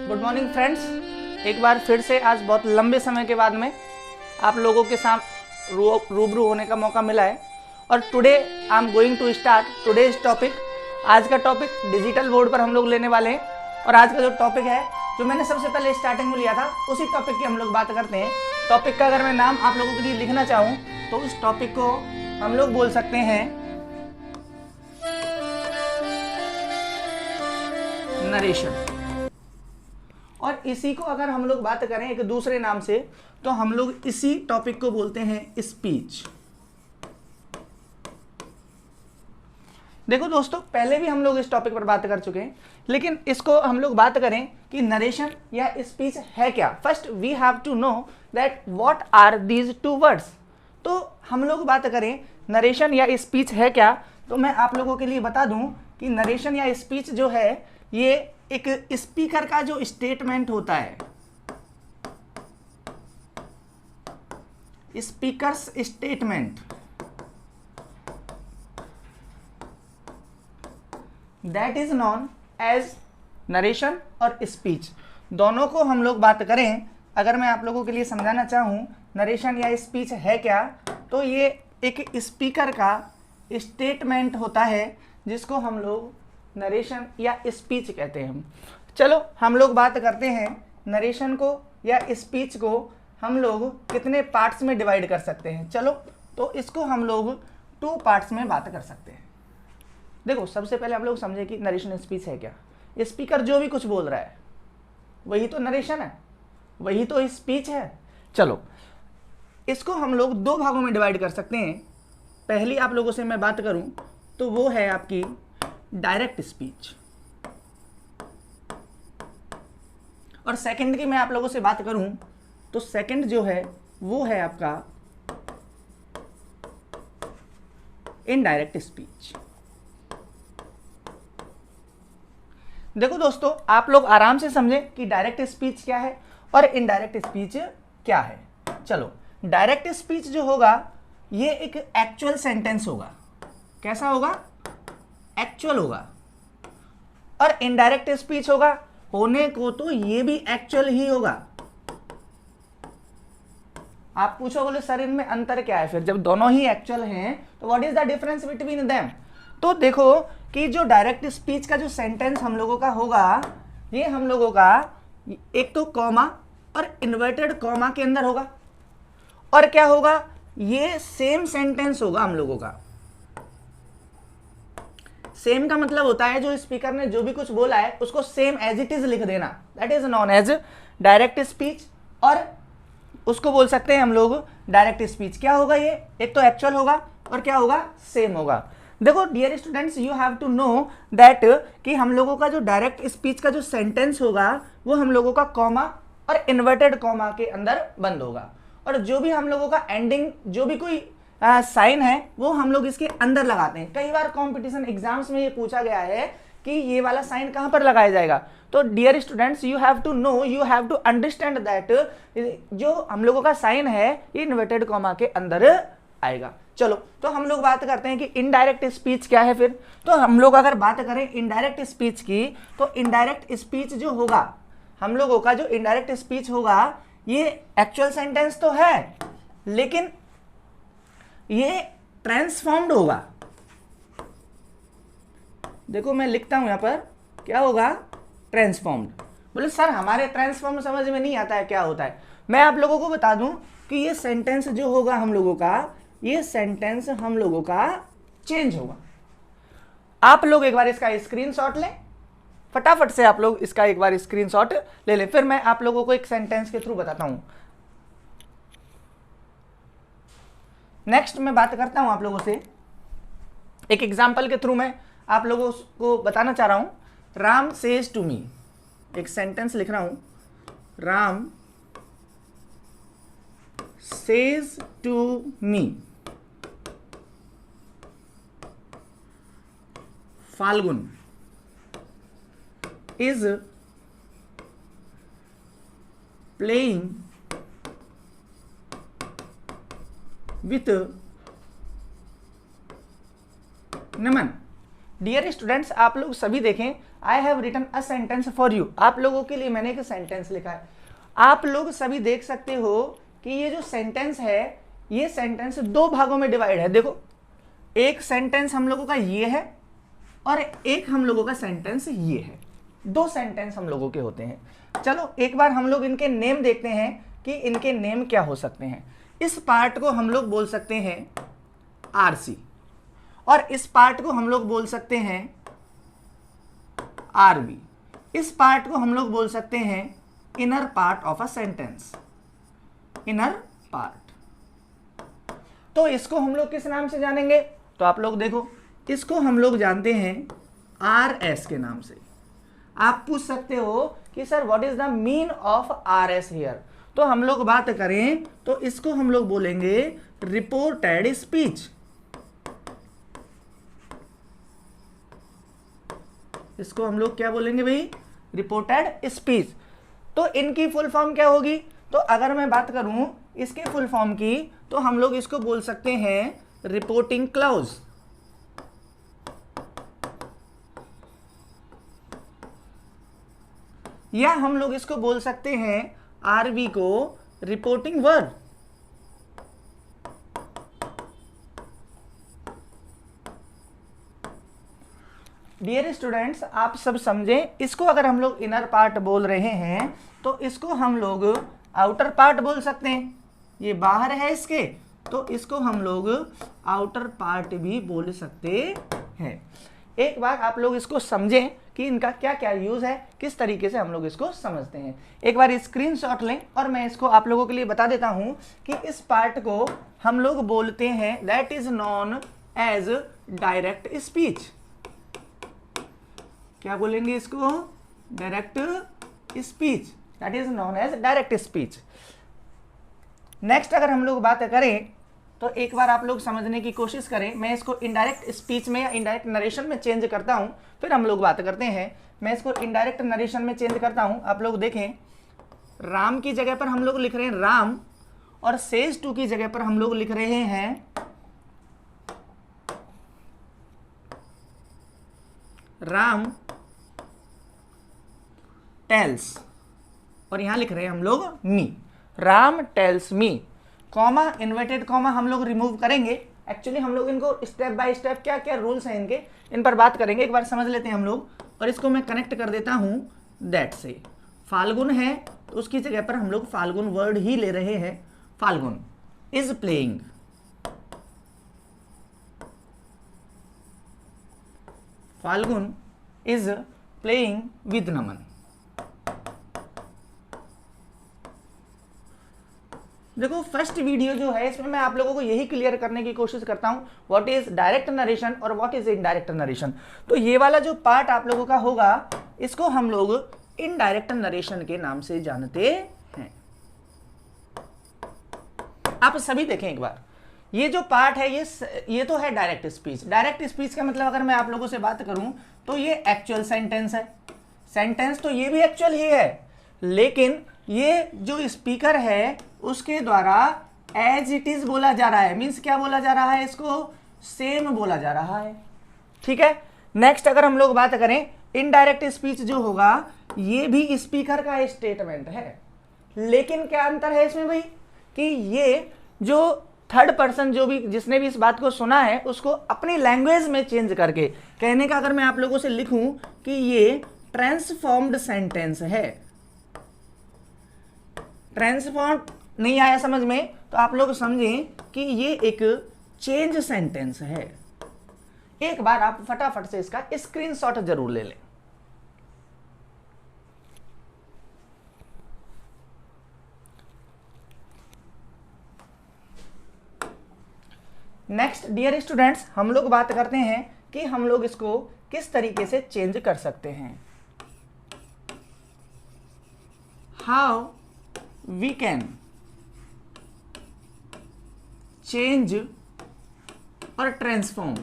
Good morning friends. एक बार फिर से आज बहुत लंबे समय के बाद में आप लोगों के साथ रूबरू होने का मौका मिला है और today I am going to start today's topic. आज का टॉपिक डिजिटल बोर्ड पर हम लोग लेने वाले हैं और आज का जो टॉपिक है जो मैंने सबसे पहले स्टार्टिंग में लिया था उसी टॉपिक की हम लोग बात करते हैं। टॉपिक का अगर मैं नाम आप लोगों के लिए लिखना चाहूँ तो उस टॉपिक को हम लोग बोल सकते हैं नरेशन। और इसी को अगर हम लोग बात करें एक दूसरे नाम से तो हम लोग इसी टॉपिक को बोलते हैं स्पीच। देखो दोस्तों, पहले भी हम लोग इस टॉपिक पर बात कर चुके हैं, लेकिन इसको हम लोग बात करें कि नरेशन या स्पीच है क्या। First we have to know that what are these two words. तो हम लोग बात करें नरेशन या स्पीच है क्या, तो मैं आप लोगों के लिए बता दूं कि नरेशन या स्पीच जो है ये एक स्पीकर का जो स्टेटमेंट होता है, speaker's statement, that is known as narration और स्पीच। दोनों को हम लोग बात करें, अगर मैं आप लोगों के लिए समझाना चाहूं नरेशन या स्पीच है क्या, तो ये एक स्पीकर का स्टेटमेंट होता है जिसको हम लोग नरेशन या स्पीच कहते हैं। चलो हम लोग बात करते हैं नरेशन को या स्पीच को हम लोग कितने पार्ट्स में डिवाइड कर सकते हैं। चलो तो इसको हम लोग 2 पार्ट्स में बात कर सकते हैं। देखो सबसे पहले हम लोग समझे कि नरेशन स्पीच है क्या। स्पीकर जो भी कुछ बोल रहा है वही तो नरेशन है, वही तो स्पीच है। चलो इसको हम लोग 2 भागों में डिवाइड कर सकते हैं। पहली आप लोगों से मैं बात करूं तो वो है आपकी डायरेक्ट स्पीच, और सेकंड की मैं आप लोगों से बात करूं तो सेकंड जो है वो है आपका इनडायरेक्ट स्पीच। देखो दोस्तों, आप लोग आराम से समझें कि डायरेक्ट स्पीच क्या है और इनडायरेक्ट स्पीच क्या है। चलो डायरेक्ट स्पीच जो होगा ये एक एक्चुअल सेंटेंस होगा। कैसा होगा? एक्चुअल होगा। और इनडायरेक्ट स्पीच होगा होने को तो ये भी एक्चुअल ही होगा। आप पूछो बोले सर इनमें अंतर क्या है, फिर जब दोनों ही एक्चुअल हैं तो what is the difference between them. तो देखो कि जो डायरेक्ट स्पीच का जो सेंटेंस हम लोगों का होगा ये हम लोगों का एक तो कॉमा और इन्वर्टेड कॉमा के अंदर होगा, और क्या होगा ये सेम सेंटेंस होगा हम लोगों का। सेम का मतलब होता है जो स्पीकर ने जो भी कुछ बोला है उसको सेम एज इट इज लिख देना, that is known as direct speech. और उसको बोल सकते हैं हम लोग डायरेक्ट स्पीच। क्या होगा ये? एक तो एक्चुअल होगा और क्या होगा? सेम होगा। देखो dear students, you have to know that कि हम लोगों का जो डायरेक्ट स्पीच का जो सेंटेंस होगा वो हम लोगों का कॉमा और इन्वर्टेड कॉमा के अंदर बंद होगा, और जो भी हम लोगों का एंडिंग जो भी कोई साइन है वो हम लोग इसके अंदर लगाते हैं। कई बार कंपटीशन एग्जाम्स में ये पूछा गया है कि ये वाला साइन कहां पर लगाया जाएगा। तो dear students, you have to know, you have to understand that जो हम लोगों का साइन है ये इन्वर्टेड कॉमा के अंदर आएगा। चलो तो हम लोग बात करते हैं कि इनडायरेक्ट स्पीच क्या है। फिर तो हम लोग अगर बात करें इनडायरेक्ट स्पीच की तो इनडायरेक्ट स्पीच जो होगा हम लोगों का, जो इनडायरेक्ट स्पीच होगा ये एक्चुअल सेंटेंस तो है लेकिन ये ट्रांसफॉर्म्ड होगा। देखो मैं लिखता हूं यहां पर, क्या होगा? ट्रांसफॉर्म्ड। बोले सर हमारे ट्रांसफॉर्म समझ में नहीं आता है क्या होता है। मैं आप लोगों को बता दूं कि ये सेंटेंस जो होगा हम लोगों का, ये सेंटेंस हम लोगों का चेंज होगा। आप लोग एक बार इसका स्क्रीनशॉट लें, फटाफट से आप लोग इसका एक बार स्क्रीनशॉट ले लें, फिर मैं आप लोगों को एक सेंटेंस के थ्रू बताता हूं। नेक्स्ट मैं बात करता हूं आप लोगों से एक एग्जाम्पल के थ्रू। मैं आप लोगों को बताना चाह रहा हूं राम सेज टू मी। एक सेंटेंस लिख रहा हूं, Ram says to me Falgun is playing with Naman. Dear students, आप लोग सभी देखें, I have written a sentence for you. आप लोगों के लिए मैंने एक सेंटेंस लिखा है। आप लोग सभी देख सकते हो कि ये जो सेंटेंस है, ये सेंटेंस दो भागों में डिवाइड है। देखो, एक सेंटेंस हम लोगों का ये है और एक हम लोगों का सेंटेंस ये है। दो सेंटेंस हम लोगों के होते हैं। चलो एक बार हम लोग इनके नेम देखते हैं कि इनके नेम क्या हो सकते हैं। इस पार्ट को हम लोग बोल सकते हैं आरसी और इस पार्ट को हम लोग बोल सकते हैं आरबी। इस पार्ट को हम लोग बोल सकते हैं inner part of a sentence, inner part. तो इसको हम लोग किस नाम से जानेंगे? तो आप लोग देखो, इसको हम लोग जानते हैं आर एस के नाम से। आप पूछ सकते हो कि sir what is the mean of R S here? तो हम लोग बात करें तो इसको हम लोग बोलेंगे रिपोर्टेड स्पीच। इसको हम लोग क्या बोलेंगे भाई? Reported speech. तो इनकी फुल फॉर्म क्या होगी? तो अगर मैं बात करूं इसके फुल फॉर्म की, तो हम लोग इसको बोल सकते हैं रिपोर्टिंग क्लॉज। या हम लोग इसको बोल सकते हैं आरबी को रिपोर्टिंग वर्ब। डियर स्टूडेंट्स, आप सब समझें, इसको अगर हम लोग इनर पार्ट बोल रहे हैं तो इसको हम लोग आउटर पार्ट बोल सकते हैं। ये बाहर है इसके, तो इसको हम लोग आउटर पार्ट भी बोल सकते हैं। एक बार आप लोग इसको समझें कि इनका क्या क्या यूज है, किस तरीके से हम लोग इसको समझते हैं। एक बार स्क्रीनशॉट लें और मैं इसको आप लोगों के लिए बता देता हूं कि इस पार्ट को हम लोग बोलते हैं, that is known as direct speech. क्या बोलेंगे इसको? Direct speech, that is known as direct speech. Next अगर हम लोग बात करें तो एक बार आप लोग समझने की कोशिश करें। मैं इसको इनडायरेक्ट स्पीच में या इनडायरेक्ट नरेशन में चेंज करता हूं, फिर हम लोग बात करते हैं। मैं इसको इनडायरेक्ट नरेशन में चेंज करता हूं। आप लोग देखें, राम की जगह पर हम लोग लिख रहे हैं राम और सेज टू की जगह पर हम लोग लिख रहे हैं राम टेल्स और यहां लिख रहे हैं हम लोग me. Ram tells me, comma inverted comma हम लोग रिमूव करेंगे। एक्चुअली हम लोग इनको स्टेप बाय स्टेप क्या क्या रूल्स हैं इनके, इन पर बात करेंगे। एक बार समझ लेते हैं हम लोग, और इसको मैं कनेक्ट कर देता हूं दैट से। फाल्गुन है तो उसकी जगह पर हम लोग फाल्गुन वर्ड ही ले रहे हैं। Falgun is playing, Falgun is playing with Naman. देखो, फर्स्ट वीडियो जो है इसमें मैं आप लोगों को यही क्लियर करने की कोशिश करता हूं व्हाट इज डायरेक्ट नरेशन और व्हाट इज इनडायरेक्ट नरेशन। तो ये वाला जो पार्ट आप लोगों का होगा, इसको हम लोग इनडायरेक्ट नरेशन के नाम से जानते हैं। आप सभी देखें एक बार, ये जो पार्ट है ये तो है डायरेक्ट स्पीच। डायरेक्ट स्पीच का मतलब अगर मैं आप लोगों से बात करूं तो ये एक्चुअल सेंटेंस है। सेंटेंस तो ये भी एक्चुअल ही है, लेकिन ये जो स्पीकर है उसके द्वारा एज इट इज बोला जा रहा है। मीन्स क्या बोला जा रहा है? इसको सेम बोला जा रहा है। ठीक है। नेक्स्ट अगर हम लोग बात करें, इनडायरेक्ट स्पीच जो होगा ये भी स्पीकर का स्टेटमेंट है, लेकिन क्या अंतर है इसमें भाई कि ये जो थर्ड पर्सन जो भी जिसने भी इस बात को सुना है उसको अपनी लैंग्वेज में चेंज करके कहने का, अगर मैं आप लोगों से लिखूं कि ये ट्रांसफॉर्म्ड सेंटेंस है। ट्रांसफॉर्म नहीं आया समझ में तो आप लोग समझें कि ये एक चेंज सेंटेंस है। एक बार आप फटाफट से इसका स्क्रीनशॉट जरूर ले लें। नेक्स्ट डियर स्टूडेंट्स, हम लोग बात करते हैं कि हम लोग इसको किस तरीके से चेंज कर सकते हैं। हाउ वी कैन चेंज और transform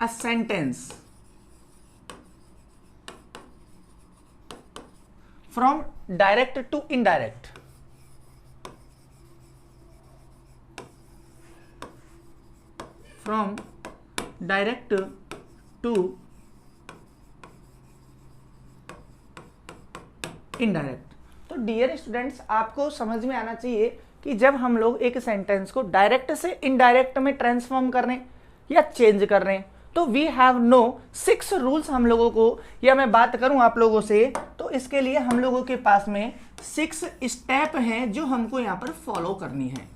a sentence from direct to indirect। From direct to indirect. तो डियर स्टूडेंट्स, आपको समझ में आना चाहिए कि जब हम लोग एक सेंटेंस को डायरेक्ट से इनडायरेक्ट में ट्रांसफॉर्म कर रहे हैं या चेंज कर रहे हैं, तो वी हैव नो 6 रूल्स हम लोगों को, या मैं बात करूं आप लोगों से तो इसके लिए हम लोगों के पास में 6 स्टेप हैं जो हमको यहाँ पर फॉलो करनी है।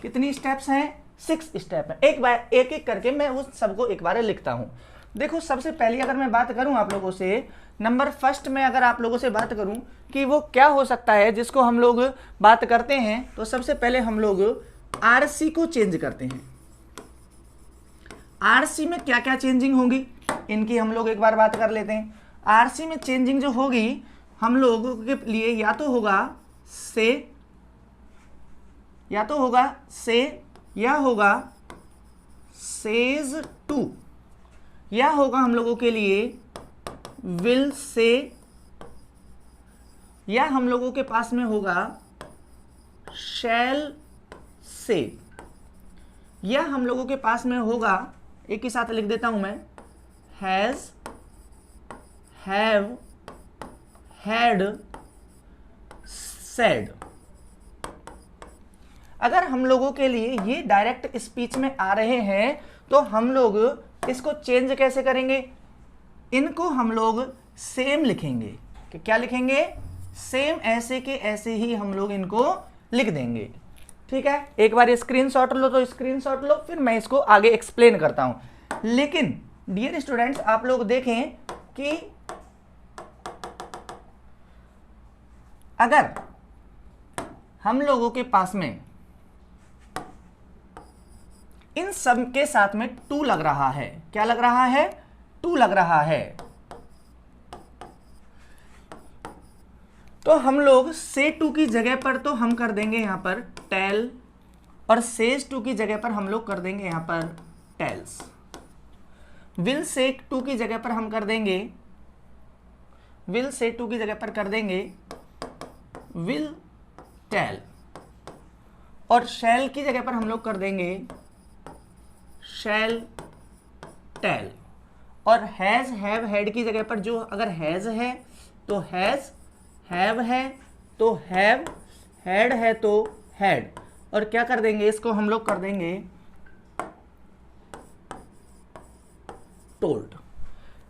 कितनी स्टेप्स हैं? 6 स्टेप हैं। एक बार एक एक करके मैं उस सबको एक बार लिखता हूं। देखो, सबसे पहले अगर मैं बात करूं आप लोगों से, नंबर फर्स्ट में अगर आप लोगों से बात करूं कि वो क्या हो सकता है जिसको हम लोग बात करते हैं, तो सबसे पहले हम लोग आरसी को चेंज करते हैं। आरसी में क्या क्या चेंजिंग होगी इनकी हम लोग एक बार बात कर लेते हैं। आरसी में चेंजिंग जो होगी हम लोगों के लिए या तो होगा से, या होगा सेज टू, या होगा हम लोगों के लिए विल से, या हम लोगों के पास में होगा शैल से, या हम लोगों के पास में होगा, एक ही साथ लिख देता हूं मैं, हैज, हैव, हैड, सेड। अगर हम लोगों के लिए ये डायरेक्ट स्पीच में आ रहे हैं तो हम लोग इसको चेंज कैसे करेंगे? इनको हम लोग सेम लिखेंगे। कि क्या लिखेंगे? सेम, ऐसे के ऐसे ही हम लोग इनको लिख देंगे। ठीक है, एक बार स्क्रीनशॉट लो तो स्क्रीनशॉट लो, फिर मैं इसको आगे एक्सप्लेन करता हूं। लेकिन डियर स्टूडेंट्स, आप लोग देखें कि अगर हम लोगों के पास में इन सब के साथ में टू लग रहा है, क्या लग रहा है? टू लग रहा है, तो हम लोग से टू की जगह पर तो हम कर देंगे यहां पर टेल, और सेज टू की जगह पर हम लोग कर देंगे यहां पर टेल्स। विल से टू की जगह पर हम कर देंगे, विल से टू की जगह पर कर देंगे विल टेल, और शैल की जगह पर हम लोग कर देंगे शैल टेल, और हैज, हैव, हैड की जगह पर जो अगर हैज है तो हैज, हैव है तो हैव, हैड है तो हैड, और क्या कर देंगे? इसको हम लोग कर देंगे टोल्ड।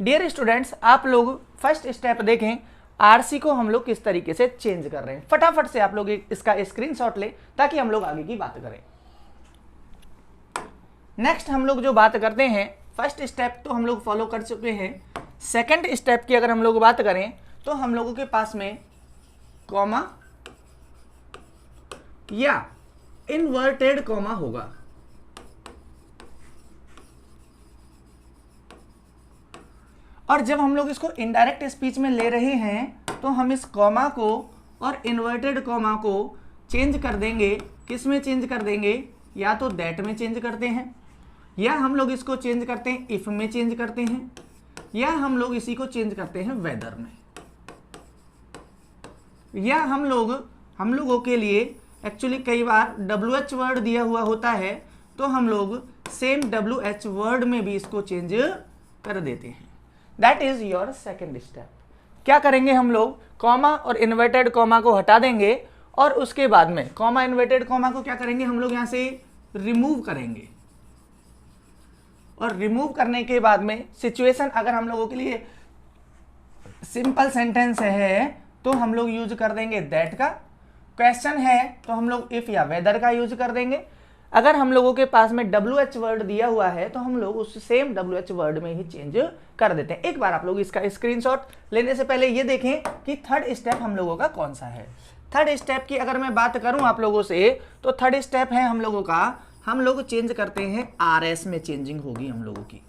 डियर स्टूडेंट्स, आप लोग फर्स्ट स्टेप देखें, आरसी को हम लोग किस तरीके से चेंज कर रहे हैं। फटाफट से आप लोग इसका स्क्रीनशॉट लें ताकि हम लोग आगे की बात करें। नेक्स्ट हम लोग जो बात करते हैं, फर्स्ट स्टेप तो हम लोग फॉलो कर चुके हैं। सेकंड स्टेप की अगर हम लोग बात करें तो हम लोगों के पास में कॉमा या इन्वर्टेड कॉमा होगा। और जब हम लोग इसको इनडायरेक्ट स्पीच में ले रहे हैं तो हम इस कॉमा को और इन्वर्टेड कॉमा को चेंज कर देंगे। किस में चेंज कर देंगे? या तो दैट में चेंज करते हैं, या हम लोग इसको चेंज करते हैं इफ में चेंज करते हैं, या हम लोग इसी को चेंज करते हैं वेदर में, या हम लोगों के लिए एक्चुअली कई बार WH वर्ड दिया हुआ होता है तो हम लोग सेम WH वर्ड में भी इसको चेंज कर देते हैं। That is your second step. क्या करेंगे हम लोग? कॉमा और इन्वर्टेड कॉमा को हटा देंगे और उसके बाद में कॉमा इन्वर्टेड कॉमा को क्या करेंगे हम लोग? यहां से रिमूव करेंगे, और रिमूव करने के बाद में सिचुएशन अगर हम लोगों के लिए सिंपल सेंटेंस है तो हम लोग यूज कर देंगे दैट का। क्वेश्चन है तो हम लोग इफ या वेदर का यूज कर देंगे। अगर हम लोगों के पास में WH वर्ड दिया हुआ है तो हम लोग उस सेम WH वर्ड में ही चेंज कर देते हैं। एक बार आप लोग इसका स्क्रीनशॉट लेने से पहले ये देखें कि थर्ड स्टेप हम लोगों का कौन सा है। थर्ड स्टेप की अगर मैं बात करूं आप लोगों से तो थर्ड स्टेप है हम लोगों का, हम लोग चेंज करते हैं RS में चेंजिंग होगी हम लोगों की।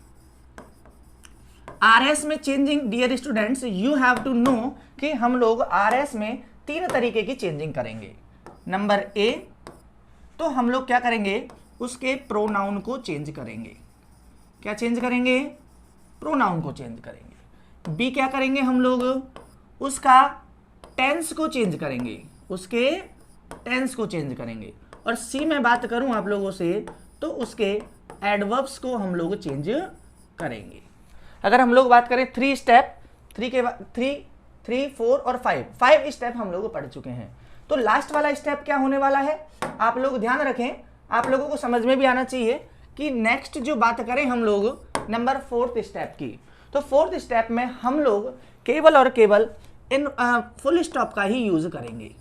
RS में changing dear students you have to know कि हम लोग RS में 3 तरीके की चेंजिंग करेंगे। नंबर A, तो हम लोग क्या करेंगे? उसके प्रोनाउन को चेंज करेंगे। क्या चेंज करेंगे? प्रोनाउन को चेंज करेंगे। B क्या करेंगे हम लोग? उसका टेंस को चेंज करेंगे, उसके टेंस को चेंज करेंगे। और C में बात करूं आप लोगों से तो उसके एडवर्ब्स को हम लोग चेंज करेंगे। अगर हम लोग बात करें 3 स्टेप, 3 के बाद 3, 4 और 5 स्टेप हम लोग पढ़ चुके हैं। तो लास्ट वाला स्टेप क्या होने वाला है, आप लोग ध्यान रखें, आप लोगों को समझ में भी आना चाहिए कि नेक्स्ट जो बात करें हम लोग नंबर 4th स्टेप की। तो 4th स्टेप में हम लोग केवल और केवल इन फुल स्टॉप का ही यूज करेंगे।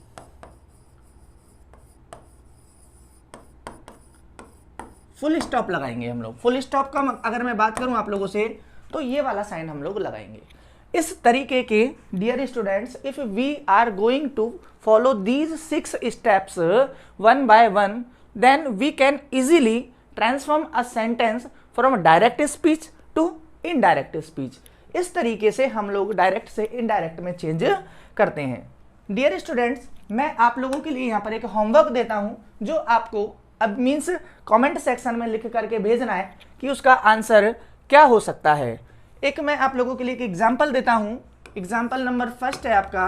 फुल स्टॉप लगाएंगे हम लोग। फुल स्टॉप का अगर मैं बात करूं आप लोगों से, तो ये वाला साइन हम लोग लगाएंगे इस तरीके के। Dear students, if we are going to follow these 6 steps one by one, then we can easily transform a sentence from direct speech to indirect speech. इस तरीके से हम लोग डायरेक्ट से इनडायरेक्ट में चेंज करते हैं। डियर स्टूडेंट्स, मैं आप लोगों के लिए यहाँ पर एक होमवर्क देता हूँ, जो आपको अब मीन्स कमेंट सेक्शन में लिख करके भेजना है कि उसका आंसर क्या हो सकता है। एक मैं आप लोगों के लिए एक एग्जाम्पल देता हूं। एग्जाम्पल नंबर 1 है आपका,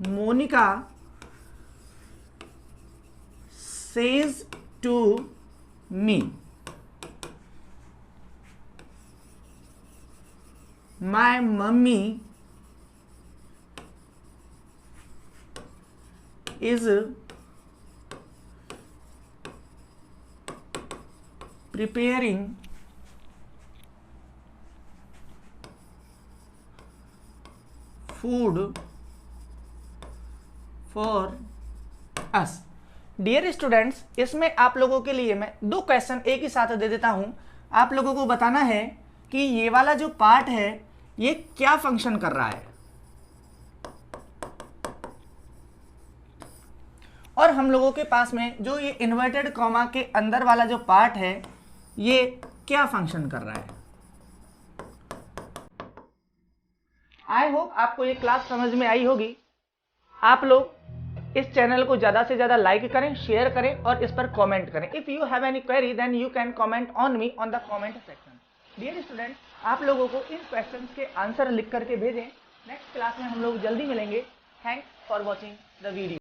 Monica says to me, my mummy is preparing food for us। Dear students, इसमें आप लोगों के लिए मैं 2 क्वेश्चन एक ही साथ दे देता हूं। आप लोगों को बताना है कि ये वाला जो पार्ट है ये क्या फंक्शन कर रहा है, और हम लोगों के पास में जो ये इन्वर्टेड कॉमा के अंदर वाला जो पार्ट है ये क्या फंक्शन कर रहा है। आई होप आपको ये क्लास समझ में आई होगी। आप लोग इस चैनल को ज़्यादा से ज़्यादा लाइक करें, शेयर करें और इस पर कमेंट करें। If you have any query then you can comment on me on the comment section. Dear student, आप लोगों को इन क्वेश्चंस के आंसर लिख करके भेजें। नेक्स्ट क्लास में हम लोग जल्दी मिलेंगे। Thanks for watching the video.